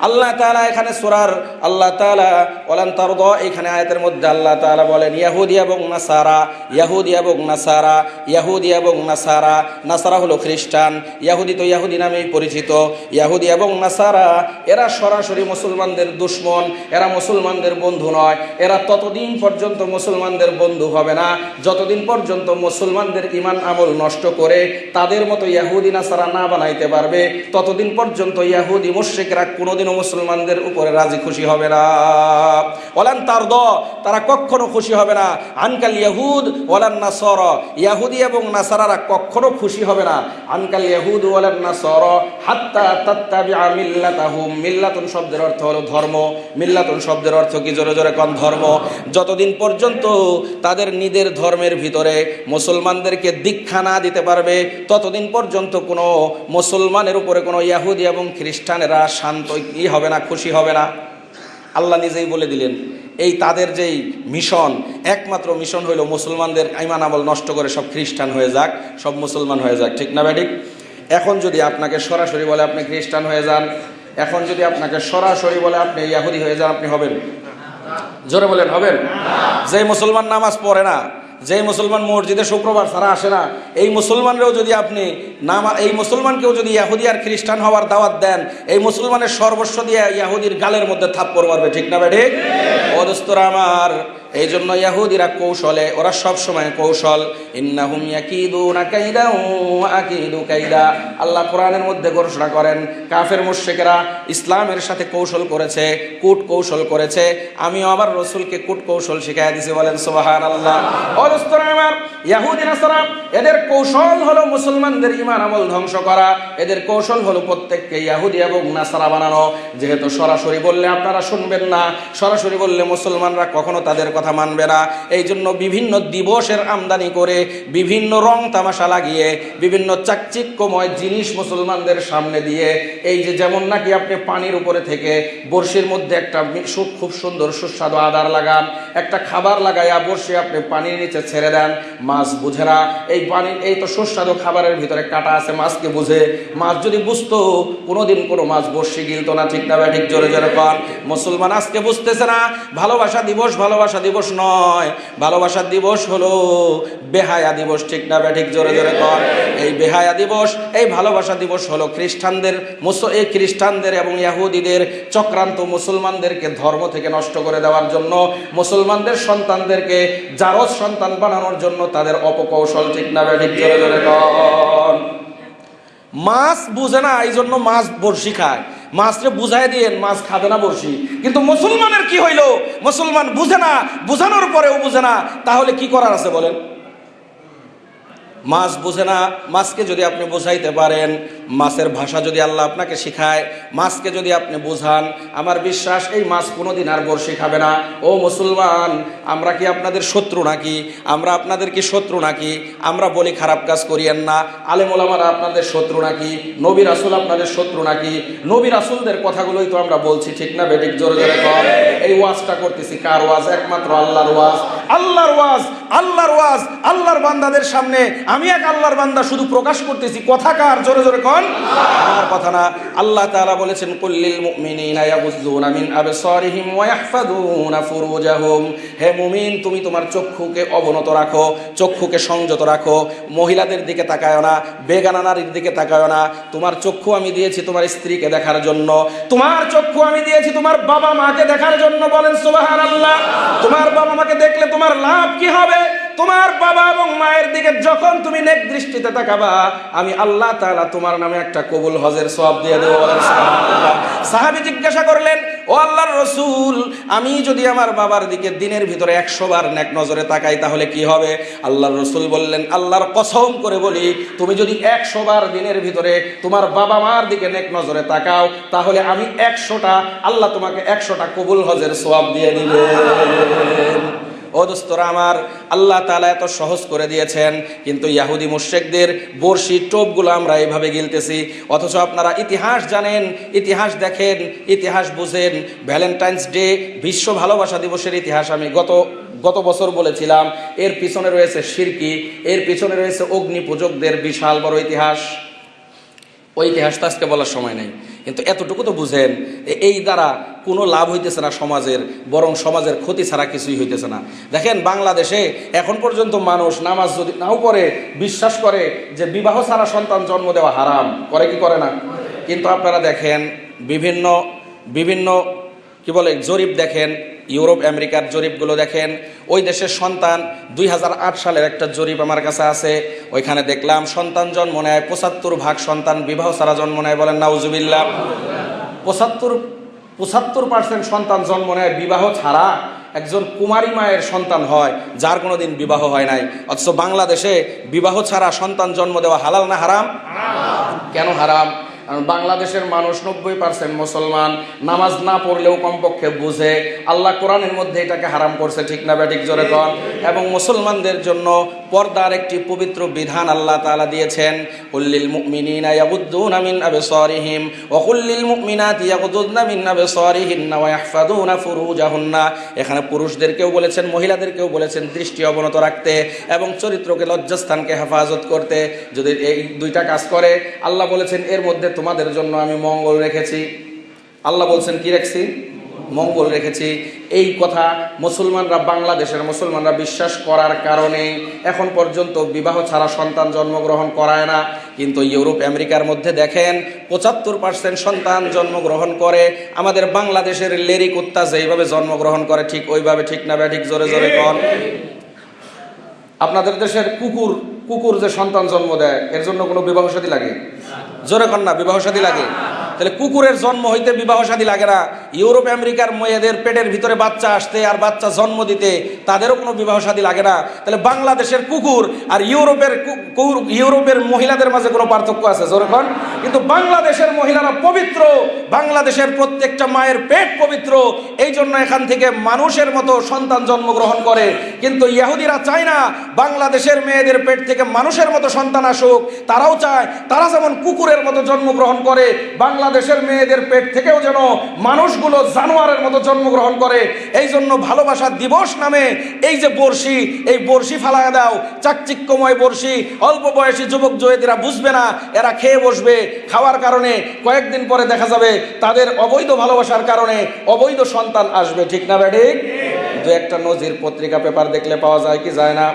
আল্লাহ তাআলা এখানে সূরার আল্লাহ তাআলা ওয়ালান তারদা এখানে আয়াতের মধ্যে আল্লাহ তাআলা বলেন ইহুদি এবং নাসারা, ইহুদি এবং নাসারা, ইহুদি এবং নাসারা। নাসারা হলো খ্রিস্টান, ইহুদি তো ইহুদি নামেই পরিচিত। ইহুদি এবং নাসারা এরা সরাসরি মুসলমানদের দুশমন, এরা মুসলমানদের বন্ধু নয়। এরা ততদিন পর্যন্ত মুসলমানদের বন্ধু হবে না যতদিন পর্যন্ত মুসলমানদের ঈমান আমল নষ্ট করে তাদের মতো ইহুদি নাসারা না বানাইতে পারবে, ততদিন পর্যন্ত ইহুদি মুশরিকরা কোনোদিনও মুসলমানদের উপরে রাজি খুশি হবে না। ওয়ালান তারদা, তারা কখনো খুশি হবে না। আনকাল ইহুদ ওয়ালান নাসারা, ইহুদি এবং নাসারারা কখনো খুশি হবে না। আনকাল ইহুদ ওয়ালান নাসারা হাত্তা তাত্তাবিআ মিল্লাতাহুম। মিল্লাতুন শব্দের অর্থ হলো ধর্ম। মিল্লাতুন শব্দের অর্থ কি? জোরে জোরে কোন? ধর্ম। যতদিন পর্যন্ত তাদের নিজের ধর্মের ভিতরে মুসলমানদেরকে দীক্ষা না দিতে পারবে ততদিন পর্যন্ত কোনো মুসলমানের উপরে কোনো ইহুদি এবং খ্রিস্টানেরা শান্ত হবে না, খুশি হবে না। আল্লাহ নিজেই বলে দিলেন এই তাদের যেই মিশন, একমাত্র মিশন হইল মুসলমানদের ঈমান আমল নষ্ট করে সব খ্রিস্টান হয়ে যাক, সব মুসলমান হয়ে যাক। ঠিক না ঠিক? এখন যদি আপনাকে সরাসরি বলে আপনি খ্রিস্টান হয়ে যান, এখন যদি আপনাকে সরাসরি বলে আপনি ইহুদি হয়ে যান, আপনি হবেন? জোরে বলেন, হবেন? যে মুসলমান নামাজ পড়ে না, যে মুসলমান মসজিদে শুক্রবার ছাড়া আসে না, এই মুসলমানরাও যদি আপনি এই মুসলমানকেও যদি ইহুদি আর খ্রিস্টান হওয়ার দাওয়াত দেন, এই মুসলমানের সর্বস্ব দিয়ে ইহুদির গালের মধ্যে থাপ্পড় মারবে। ঠিক না ঠিক? ও দোস্তরা আমার, এই জন্য ইহুদিরা কৌশলে, ওরা সব সময় কৌশল। ইন্নাহুম ইয়াকিদুনা কাইদা ওয়া আকিদু কাইদা। আল্লাহ কোরআনের মধ্যে ঘোষণা করেন কাফের মুশরিকরা ইসলামের সাথে কৌশল করেছে, কূট কৌশল করেছে। আমিও আবার রাসূলকে কূট কৌশল শিখাইয়া দিয়েছি। বলেন সুবহানাল্লাহ। ও দোস্তরা আমার, ইহুদি নাসারা এদের কৌশল হলো মুসলমানদের ঈমান আমল ধ্বংস করা। এদের কৌশল হলো প্রত্যেককে ইহুদি এবং নাসারা বানানো। যেহেতু সরাসরি বললে আপনারা শুনবেন না, সরাসরি বললে মুসলমানরা কখনো তাদের কথা মানবে না, এই জন্য বিভিন্ন দিবসের আমদানি করে, বিভিন্ন রং তামাশা লাগিয়ে, বিভিন্ন চাকচিক্যময় জিনিস মুসলমানদের সামনে দিয়ে, এই যে যেমন নাকি আপনি পানির উপরে থেকে বড়শির মধ্যে একটা খুব সুন্দর সুস্বাদু আদার লাগান, একটা খাবার লাগাইয়া বড়শি আপনি পানির নিচে ছেড়ে দেন, মাছ বুঝে না। এই পানির এই তো সুস্বাদু খাবারের ভিতরে কাটা আছে, মাছকে বুঝে। মাছ যদি বুঝতো কোনোদিন কোনো মাছ বড়শি গিলতো না। ঠিক না ঠিক? জোরে জোরে পান। মুসলমান আজকে বুঝতেছে না ভালোবাসা দিবস ভালোবাসা দিবস নয়, ভালোবাসার দিবস হলো বেহায়া দিবস। ঠিক না ঠিক? জোরে জোরে কর। এই বেহায়া দিবস, এই ভালোবাসা দিবস হলো খ্রিস্টানদের, এই খ্রিস্টানদের এবং ইহুদিদের চক্রান্ত মুসলমানদেরকে ধর্ম থেকে নষ্ট করে দেওয়ার জন্য, মুসলমানদের সন্তানদেরকে জারজ সন্তান বানানোর জন্য তাদের অপকৌশল। ঠিক না ঠিক? জোরে জোরে কর। মাছ বুঝে না, এই জন্য মাছ বড়শি খায়। মাছরে বুঝাই দিয়েন, মাছ খাবে না বড়শি। কিন্তু মুসলমানের কি হইল? মুসলমান বুঝে না, বুঝানোর পরেও বুঝে না, তাহলে কি করার আছে বলেন? মাছ বুঝে না, মাছকে যদি আপনি বুঝাইতে পারেন, মাছের ভাষা যদি আল্লাহ আপনাকে শিখায়, মাছকে যদি আপনি বুঝান, আমার বিশ্বাস এই মাছ কোনোদিন আর বড়শি খাবে না। ও মুসলমান, আমরা কি আপনাদের শত্রু নাকি? আমরা আপনাদের কি শত্রু নাকি? আমরা বলি খারাপ কাজ করিয়েন না। আলেম ওলামারা আপনাদের শত্রু নাকি? নবী রাসূল আপনাদের শত্রু নাকি? নবী রাসূলদের কথাগুলোই তো আমরা বলছি। ঠিক না বেঠিক? জোরে জোরে কর। এই ওয়াজটা করতেছি কার ওয়াজ? একমাত্র আল্লাহর ওয়াজ। আল্লাহর ওয়াজ, আল্লাহর ওয়াজ, আল্লাহর বান্দাদের সামনে আমি এক আল্লাহর বান্দা শুধু প্রকাশ করতেছি। কথা কার? জোরে জোরে কোন? আমার কথা না। আল্লাহ তাআলা বলেছেন কুল্লিল মুমিনিনা ইয়াগুযুনা মিন আবসারিহিম ওয়া ইয়াহফাযুনা ফুরুজাহুম। হে মুমিন, তুমি তোমার চক্ষুকে অবনত রাখো, চক্ষুকে সংযত রাখো। মহিলাদের দিকে তাকায়ও না, বেগানা নারীর দিকে তাকায়ও না। তোমার চক্ষু আমি দিয়েছি তোমার স্ত্রীকে দেখার জন্য, তোমার চক্ষু আমি দিয়েছি তোমার বাবা মাকে দেখার জন্য। বলেন সুবহানাল্লাহ। তোমার বাবা মাকে দেখলে তোমার লাভ কি হবে? তোমার বাবা এবং মায়ের দিকে যখন তুমি নেক দৃষ্টিতে তাকাবা, আমি আল্লাহ তাআলা তোমার নামে একটা কবুল হজের সওয়াব দিয়ে দেব। বলেন সুবহানাল্লাহ। সাহাবী জিজ্ঞাসা করলেন, ও আল্লাহর রাসূল, আমি যদি আমার বাবার দিকে দিনের ভিতরে 100 বার নেক নজরে তাকাই তাহলে কি হবে? আল্লাহর রাসূল বললেন, আল্লাহর কসম করে বলি, তুমি যদি 100 বার দিনের ভিতরে তোমার বাবা মার দিকে নেক নজরে তাকাও, তাহলে আমি 100টা, আল্লাহ তোমাকে 100টা কবুল হজের সওয়াব দিয়ে দিবেন। ও দোস্তরা আমার, আল্লাহ তাআলা এত সহজ করে দিয়েছেন, কিন্তু ইহুদি মুশরিকদের বর্ষি টোপগুলো আমরা এইভাবে গিলতেছি। অথচ আপনারা ইতিহাস জানেন, ইতিহাস দেখেন, ইতিহাস বুঝেন। ভ্যালেন্টাইন্স ডে, বিশ্ব ভালোবাসা দিবসের ইতিহাস আমি গত বছর বলেছিলাম। এর পিছনে রয়েছে শিরকি, এর পিছনে রয়েছে অগ্নি পূজকদের বিশাল বড় ইতিহাস। ওই ইতিহাসটা আজকে বলার সময় নেই, কিন্তু এতটুকু তো বুঝেন এই দ্বারা কোনো লাভ হইতেছে না সমাজের, বরং সমাজের ক্ষতি ছাড়া কিছুই হইতেছে না। দেখেন বাংলাদেশে এখন পর্যন্ত মানুষ নামাজ যদি নাও পড়ে বিশ্বাস করে যে বিবাহ ছাড়া সন্তান জন্ম দেওয়া হারাম, করে কি করে না? কিন্তু আপনারা দেখেন বিভিন্ন বিভিন্ন কি বলে জরিপ দেখেন, ইউরোপ আমেরিকার জরিপগুলো দেখেন, ওই দেশের সন্তান 2008 সালের একটা জরিপ আমার কাছে আছে, ওইখানে দেখলাম সন্তান জন্ম নেয় 75% সন্তান বিবাহ ছাড়া জন্ম নেয়। বলেন নাউজুবিল্লাহ। 75% সন্তান জন্ম নেয় বিবাহ ছাড়া। একজন কুমারী মায়ের সন্তান হয় যার কোনোদিন বিবাহ হয় নাই, অথচ বাংলাদেশে বিবাহ ছাড়া সন্তান জন্ম দেওয়া হালাল না হারাম? কেন হারাম? কারণ বাংলাদেশের মানুষ 90% মুসলমান, নামাজ না পড়লেও কমপক্ষে বুঝে আল্লাহ কোরআনের মধ্যে এটাকে হারাম করছে, ঠিক না ব্যাঠিক জোরে কন। এবং মুসলমানদের জন্য পর্দার একটি পবিত্র বিধান আল্লাহ তাআলা দিয়েছেন, কুল্লিল মুমিনিনা ইয়াগুদ্দুনা মিন আবসারিহিম ওয়া কুল্লিল মুমিনাতি ইয়াগুদ্দুনা মিন আবসারিহিন্না ওয়া ইয়াহফাযুনা ফুরুজাহুন্না। এখানে পুরুষদেরকেও বলেছেন, মহিলাদেরকেও বলেছেন দৃষ্টি অবনত রাখতে এবং চরিত্রকে, লজ্জাস্থানকে হেফাজত করতে। যদি এই দুইটা কাজ করে আল্লাহ বলেছেন এর মধ্যে তোমাদের জন্য আমি মঙ্গল রেখেছি। আল্লাহ বলছেন কি রেখেছি? মঙ্গল রেখেছি। এই কথা মুসলমানরা, বাংলাদেশের মুসলমানরা বিশ্বাস করার কারণে এখন পর্যন্ত বিবাহ ছাড়া সন্তান জন্মগ্রহণ করায় না। কিন্তু ইউরোপ আমেরিকার মধ্যে দেখেন 75% সন্তান জন্মগ্রহণ করে। আমাদের বাংলাদেশের লেরি কুত্তা যেইভাবে জন্মগ্রহণ করে ঠিক ওইভাবে, ঠিক না ব্যাঠিক জোরে জোরে কন। আপনাদের দেশের কুকুর যে সন্তান জন্ম দেয় এর জন্য কোনো বিবাহ শাদী লাগে? জোরে কন না, বিবাহ শাদী লাগে? তাহলে কুকুরের জন্ম হইতে বিবাহ শাদী লাগে না? ইউরোপ আমেরিকার মেয়েদের পেটের ভিতরে বাচ্চা আসতে আর বাচ্চা জন্ম দিতে তাদেরও কোনো বিবাহ শাদী লাগে না? তাহলে বাংলাদেশের কুকুর আর ইউরোপের মহিলাদের মাঝে কোনো পার্থক্য আছে? জোরে কন। কিন্তু বাংলাদেশের মহিলারা পবিত্র, বাংলাদেশের প্রত্যেকটা মায়ের পেট পবিত্র, এই জন্য এখান থেকে মানুষের মতো সন্তান জন্মগ্রহণ করে। কিন্তু ইহুদিরা চায় না বাংলাদেশের মেয়েদের পেট থেকে মানুষের মতো সন্তান আসুক। তারাও চায় তারা যেমন কুকুরের মতো জন্মগ্রহণ করে, বাংলাদেশের মেয়েদের পেট থেকেও যেন মানুষগুলো জানোয়ারের মতো জন্মগ্রহণ করে। এই জন্য ভালোবাসা দিবস নামে এই যে বর্ষি, এই বর্ষি ফালায় দাও, চাকচিক্যময় বর্ষি। অল্প বয়সী যুবক যুবতীরা বুঝবে না, এরা খেয়ে বসবে, খাওয়ার কারণে কয়েকদিন পরে দেখা যাবে তাদের অবৈধ ভালোবাসার কারণে অবৈধ সন্তান আসবে, ঠিক না ব্যাঠিক? দু একটা নজির পত্রিকা পেপার দেখলে পাওয়া যায় কি যায় না?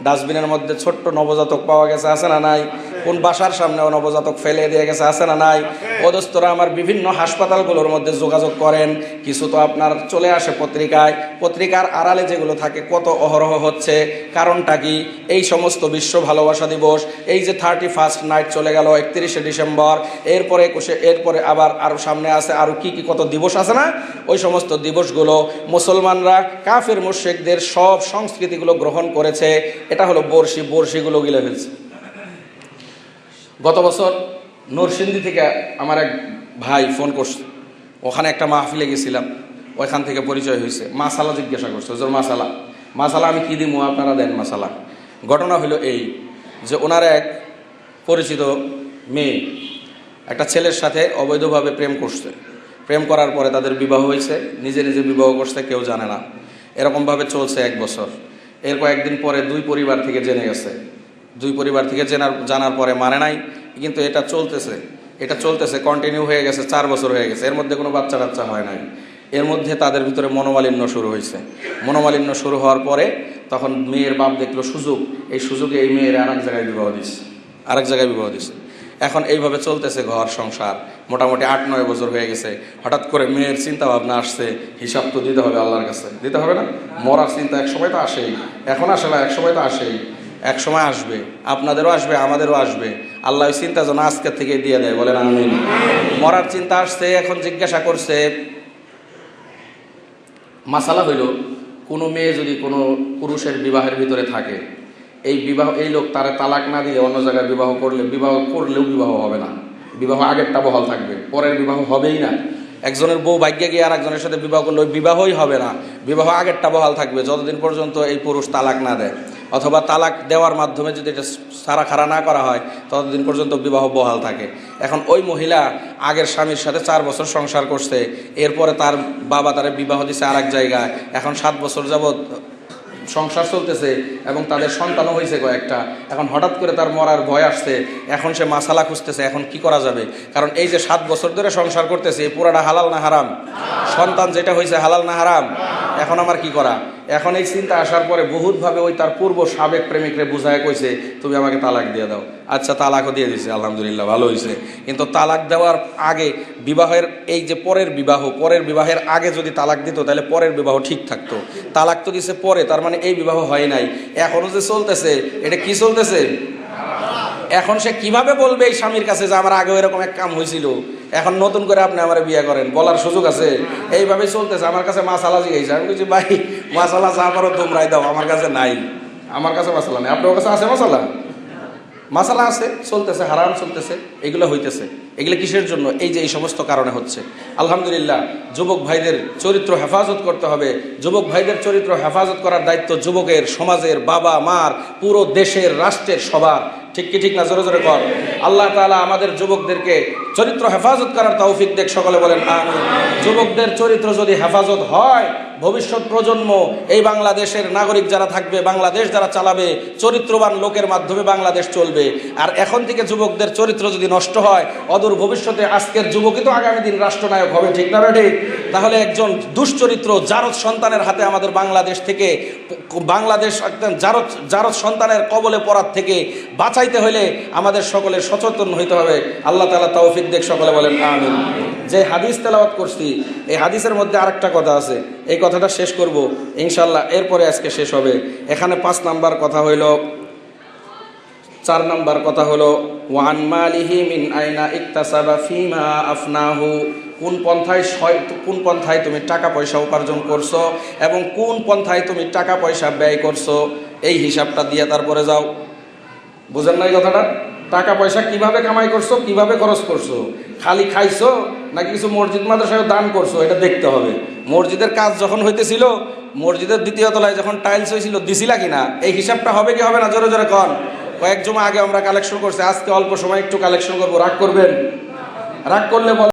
ডাস্টবিনের মধ্যে ছোট্ট নবজাতক পাওয়া গেছে, আছে না নাই? কোন বাসার সামনেও নবজাতক ফেলে দিয়ে গেছে, আছে না নাই? অদস্তরা আমার বিভিন্ন হাসপাতালগুলোর মধ্যে যোগাযোগ করেন, কিছু তো আপনার চলে আসে পত্রিকায়, পত্রিকার আড়ালে যেগুলো থাকে কত অহরহ হচ্ছে। কারণটা কি? এই সমস্ত বিশ্ব ভালোবাসা দিবস, এই যে 31st নাইট চলে গেল, 31শে ডিসেম্বর, এরপরে 21, এরপরে আবার আরও সামনে আছে আরও কি কি কত দিবস আছে না? ওই সমস্ত দিবসগুলো মুসলমানরা কাফের মুশরিকদের সব সংস্কৃতিগুলো গ্রহণ করেছে। এটা হলো বর্ষিগুলো গিলে ফেলছে। গত বছর নরসিংদী থেকে আমার এক ভাই ফোন করছে, ওখানে একটা মাহফিলে গেছিলাম, ওইখান থেকে পরিচয় হয়েছে। মাসালা জিজ্ঞাসা করছে, হুজুর মাসালা আমি কী দিব, আপনারা দেন মাসালা। ঘটনা হলো এই যে ওনার এক পরিচিত মেয়ে একটা ছেলের সাথে অবৈধভাবে প্রেম করছে। প্রেম করার পরে তাদের বিবাহ হয়েছে, নিজে নিজে বিবাহ করছে, কেউ জানে না। এরকমভাবে চলছে 1 বছর। এর কয়েকদিন পরে দুই পরিবার থেকে জেনে গেছে। দুই পরিবার থেকে জানার পরে মানে নাই, কিন্তু এটা চলতেছে কন্টিনিউ হয়ে গেছে, 4 বছর হয়ে গেছে। এর মধ্যে কোনো বাচ্চা কাচ্চা হয় নাই। এর মধ্যে তাদের ভিতরে মনোমালিন্য শুরু হয়েছে। মনোমালিন্য শুরু হওয়ার পরে তখন মেয়ের বাপ দেখলো সুযোগ, এই সুযোগে এই মেয়ের আরেক জায়গায় বিবাহ দিচ্ছে। এখন এইভাবে চলতেছে ঘর সংসার, মোটামুটি 8-9 বছর হয়ে গেছে। হঠাৎ করে মেয়ের চিন্তা ভাবনা আসছে, হিসাব তো দিতে হবে আল্লাহর কাছে, দিতে হবে না? মরার চিন্তা এক সময় তো আসেই, এখন আসে না, এক সময় তো আসেই, এক সময় আসবে, আপনাদেরও আসবে, আমাদেরও আসবে। আল্লাহ ওই চিন্তা যেন আজকের থেকে দিয়ে দেয়, বলেন আমিন। মরার চিন্তা আসছে, এখন জিজ্ঞাসা করছে। মাসালা হইল, কোনো মেয়ে যদি কোনো পুরুষের বিবাহের ভিতরে থাকে, এই লোক তারা তালাক না দিয়ে অন্য জায়গায় বিবাহ করলেও বিবাহ হবে না। বিবাহ আগেরটা বহাল থাকবে, পরের বিবাহ হবেই না। একজনের বউ ভাগ্যে গিয়ে আর একজনের সাথে বিবাহ করলে ওই বিবাহই হবে না, বিবাহ আগেরটা বহাল থাকবে যতদিন পর্যন্ত এই পুরুষ তালাক না দেয়, অথবা তালাক দেওয়ার মাধ্যমে যদি এটা সারা খারা না করা হয় ততদিন পর্যন্ত বিবাহ বহাল থাকে। এখন ওই মহিলা আগের স্বামীর সাথে 4 বছর সংসার করছে, এরপরে তার বাবা তারে বিবাহ দিছে আর এক জায়গায়। এখন 7 বছর যাবৎ সংসার চলতেছে এবং তাদের সন্তানও হয়েছে কয়েকটা, এখন হঠাৎ করে তার মরার ভয় আসছে, এখন সে মাসালা খুঁজতেছে এখন কি করা যাবে। কারণ এই যে 7 বছর ধরে সংসার করতেছে এই পুরাটা হালাল না হারাম? সন্তান যেটা হয়েছে হালাল না হারাম? এখন আমার কি করা? এখন এই চিন্তা আসার পরে বহুতভাবে ওই তার পূর্ব সাবেক প্রেমিকরে বুঝায় কইছে তুমি আমাকে তালাক দিয়ে দাও। আচ্ছা, তালাকও দিয়ে দিছে, আলহামদুলিল্লাহ, ভালো হয়েছে। কিন্তু তালাক দেওয়ার আগে বিবাহের এই যে পরের বিবাহের আগে যদি তালাক দিত তাহলে পরের বিবাহ ঠিক থাকতো। তালাক তো দিছে পরে, তার মানে এই বিবাহ হয় নাই। এখনো যে চলতেছে এটা কি চলতেছে? এখন সে কিভাবে বলবে এই স্বামীর কাছে যে আমার আগেও এরকম এক কাম হয়েছিল, এখন নতুন করে আপনি আমার বিয়ে করেন, বলার সুযোগ আছে? এইভাবেই চলতেছে। আমার কাছে মাসালা জিজ্ঞাসা, আমি বলছি ভাই মাসালা যা পারো তোমরাই দাও, আমার কাছে নাই, আমার কাছে মাসালা নেই। আপনার কাছে আছে মাসালা? মাসালা আছে, চলতেছে, হারাম চলতেছে, এগুলো হইতেছে। এগুলো কিসের জন্য? এই যে এই সমস্ত কারণে হচ্ছে। আলহামদুলিল্লাহ, যুবক ভাইদের চরিত্র হেফাজত করতে হবে। যুবক ভাইদের চরিত্র হেফাজত করার দায়িত্ব যুবকের, সমাজের, বাবা মার, পুরো দেশের, রাষ্ট্রের, সবার। ঠিক কি ঠিক না? জোরে জোরে কর। আল্লাহ তাআলা আমাদের যুবকদেরকে চরিত্র হেফাজত করার তৌফিক দেখ, সকলে বলেন আমিন। যুবকদের চরিত্র যদি হেফাজত হয়, ভবিষ্যৎ প্রজন্ম, এই বাংলাদেশের নাগরিক যারা থাকবে, বাংলাদেশ যারা চালাবে, চরিত্রবান লোকের মাধ্যমে বাংলাদেশ চলবে। আর এখন থেকে যুবকদের চরিত্র যদি নষ্ট হয়, অদূর ভবিষ্যতে আজকের যুবকই তো আগামী দিন রাষ্ট্রনায়ক হবে, ঠিক না ঠিক? তাহলে একজন দুশ্চরিত্র জারদ সন্তানের হাতে আমাদের বাংলাদেশ থেকে, বাংলাদেশ একদম জারদ সন্তানের কবলে পড়ার থেকে বাঁচাইতে হলে আমাদের সকলের সচেতন হইতে হবে। আল্লাহ তাআলা তৌফিক দেখ, সকলে বলেন আমিন। যে হাদিস তেলাওয়াত করছি, এই হাদিসের মধ্যে আরেকটা কথা আছে, এই কথাটা শেষ করব ইনশাল্লাহ, এরপরে আজকে শেষ হবে। এখানে 5 নাম্বার কথা হইল, 4 নাম্বার কথা হলো ওয়ান মালিহি মিন আইনা ইকতাসাবা ফিমা আফনাহু, কোন পন্থায় তুমি টাকা পয়সা উপার্জন করছো এবং কোন পন্থায় তুমি টাকা পয়সা ব্যয় করছো, এই হিসাবটা দিয়ে তারপরে যাও। বুঝেন না এই কথাটা? টাকা পয়সা কিভাবে কামাই করছো, কিভাবে খরচ করছো, খালি খাইছো নাকি কিছু মসজিদ মাদ্রাসায় দান করছো, এটা দেখতে হবে। মসজিদের কাজ যখন হইতেছিল, মসজিদের 2য় তলায় যখন টাইলস হয়েছিল, দিছিলা কিনা, এই হিসাবটা হবে কি হবে না? জোরে জোরে কন। কয়েক জমা আগে আমরা কালেকশন করছি, আজকে অল্প সময় একটু কালেকশন করবো, রাগ করবেন? রাগ করলে